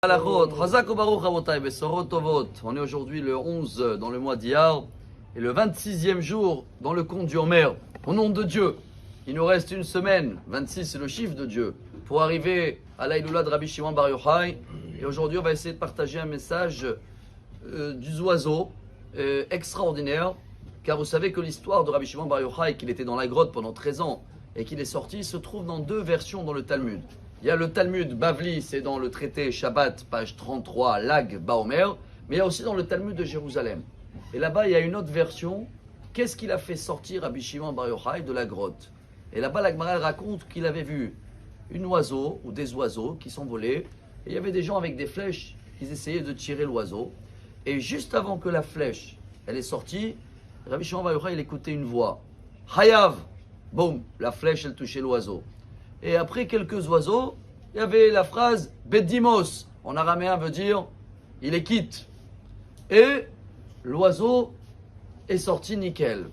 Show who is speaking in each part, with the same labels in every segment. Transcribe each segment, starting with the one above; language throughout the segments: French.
Speaker 1: On est aujourd'hui le 11 dans le mois d'Iyar et le 26e jour dans le compte du Homer. Au nom de Dieu, il nous reste une semaine, 26 c'est le chiffre de Dieu, pour arriver à l'Aïloula de Rabbi Shimon Bar Yochai. Et aujourd'hui on va essayer de partager un message du oiseau extraordinaire, car vous savez que l'histoire de Rabbi Shimon Bar Yochai, qu'il était dans la grotte pendant 13 ans et qu'il est sorti, se trouve dans deux versions dans le Talmud. Il y a le Talmud Bavli, c'est dans le traité Shabbat, page 33, Lag Baomer, mais il y a aussi dans le Talmud de Jérusalem. Et là-bas, il y a une autre version. Qu'est-ce qu'il a fait sortir Rabbi Shimon Bar Yochai de la grotte? Et là-bas, la Gemara raconte qu'il avait vu un oiseau ou des oiseaux qui s'envolaient. Et il y avait des gens avec des flèches qui essayaient de tirer l'oiseau. Et juste avant que la flèche elle est sortie, Rabbi Shimon Bar Yochai il écoutait une voix. Hayav! Boum, la flèche elle touchait l'oiseau. Et après quelques oiseaux, il y avait la phrase Bedimos, en araméen veut dire il est quitte. Et l'oiseau est sorti nickel.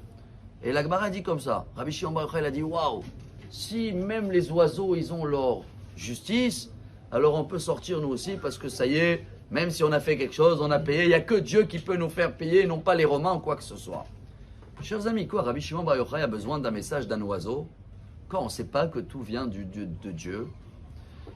Speaker 1: Et la Gemara dit comme ça. Rabbi Shimon Bar Yochai a dit waouh, si même les oiseaux ils ont leur justice, alors on peut sortir nous aussi parce que ça y est, même si on a fait quelque chose, on a payé. Il n'y a que Dieu qui peut nous faire payer, non pas les Romains ou quoi que ce soit. Chers amis, quoi, Rabbi Shimon Bar Yochai a besoin d'un message d'un oiseau quand on ne sait pas que tout vient de Dieu.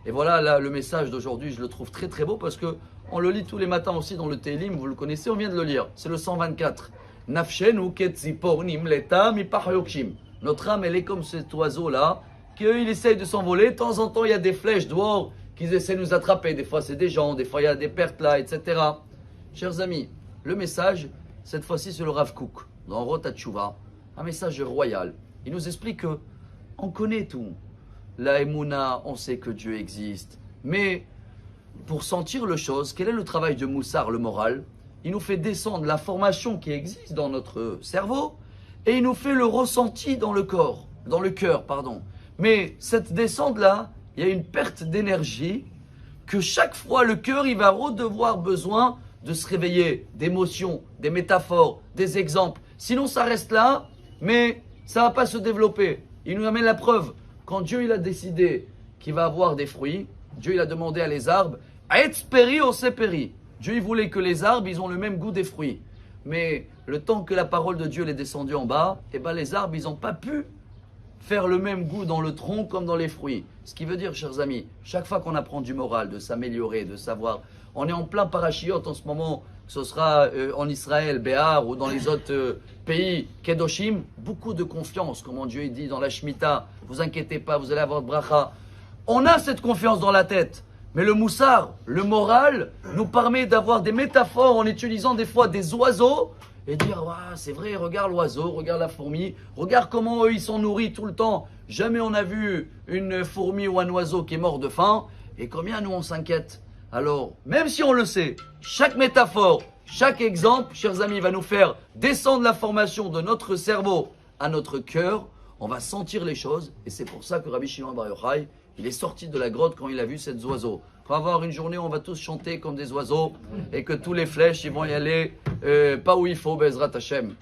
Speaker 1: Et voilà, là, le message d'aujourd'hui, je le trouve très très beau parce qu'on le lit tous les matins aussi dans le Télim, vous le connaissez, on vient de le lire. C'est le 124. Nafshenu ketzipornim leta mipach yokshim. Notre âme, elle est comme cet oiseau-là, qu'il essaye de s'envoler. De temps en temps, il y a des flèches dehors qu'ils essaient de nous attraper. Des fois, c'est des gens, des fois, il y a des pertes là, etc. Chers amis, le message, cette fois-ci, c'est le Rav Kook, dans Rota Tshuva, un message royal. Il nous explique que on connaît tout. La Emouna, on sait que Dieu existe. Mais pour sentir le chose, quel est le travail de Moussar, le moral? Il nous fait descendre l'information qui existe dans notre cerveau et il nous fait le ressenti dans le corps, dans le cœur, pardon. Mais cette descente-là, il y a une perte d'énergie que chaque fois le cœur, il va redevoir besoin de se réveiller, d'émotions, des métaphores, des exemples. Sinon, ça reste là, mais ça ne va pas se développer. Il nous amène la preuve. Quand Dieu il a décidé qu'il va avoir des fruits, Dieu il a demandé à les arbres, Aetsperi o seperi. Dieu il voulait que les arbres ils ont le même goût des fruits. Mais le temps que la parole de Dieu est descendue en bas, eh ben les arbres ils n'ont pas pu faire le même goût dans le tronc comme dans les fruits. Ce qui veut dire, chers amis, chaque fois qu'on apprend du moral, de s'améliorer, de savoir, on est en plein parachiote en ce moment, que ce sera en Israël, Béar ou dans les autres pays, Kedoshim, beaucoup de confiance, comme Dieu il dit dans la Shemitah, vous inquiétez pas, vous allez avoir de bracha. On a cette confiance dans la tête, mais le moussar, le moral, nous permet d'avoir des métaphores en utilisant des fois des oiseaux et dire, ouais, c'est vrai, regarde l'oiseau, regarde la fourmi, regarde comment eux ils sont nourris tout le temps. Jamais on a vu une fourmi ou un oiseau qui est mort de faim, et combien nous on s'inquiète. Alors, même si on le sait, chaque métaphore, chaque exemple, chers amis, va nous faire descendre l'information de notre cerveau à notre cœur. On va sentir les choses. Et c'est pour ça que Rabbi Shimon Bar Yochai, il est sorti de la grotte quand il a vu ces oiseaux. On va avoir une journée où on va tous chanter comme des oiseaux et que tous les flèches, ils vont y aller pas où il faut, Bezrat Hashem.